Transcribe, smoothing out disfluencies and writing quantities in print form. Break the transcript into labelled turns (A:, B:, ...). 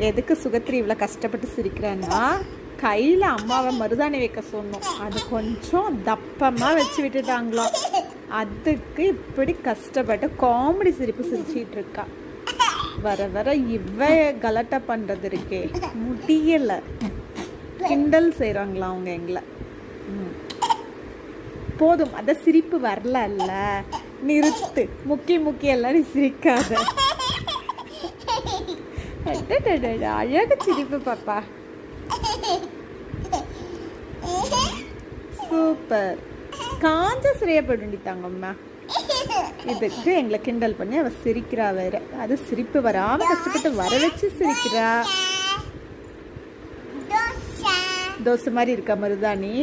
A: எதுக்கு சுகத்ரி இவ்வளோ கஷ்டப்பட்டு சிரிக்கிறான்னா, கையில் அம்மாவை மருதாணி வைக்க சொன்னோம், அது கொஞ்சம் தப்பமாக வச்சு விட்டுட்டாங்களோ, அதுக்கு இப்படி கஷ்டப்பட்டு காமெடி சிரிப்பு சிரிச்சிட்டு இருக்கா. வர வர இவ கலட்டா பண்ணுறது இருக்கே முடியலை. கிண்டல் செய்கிறாங்களா அவங்க எங்களை. போதும், அத சிரிப்பு வரல, நிறுத்து. முக்கி எல்லாரும் சிரிக்காத. அழகு சிரிப்பு பாப்பா, சூப்பர். காஞ்ச சிரியப்பட்டுட்டாங்கம்மா. இதுக்கு எங்களை கிண்டல் பண்ணி அவ சிரிக்கிறா வேற. அது சிரிப்பு வராம கஷ்டப்பட்டு வர வச்சு சிரிக்கிறா. தோசை மாதிரி இருக்கா மருதாணி?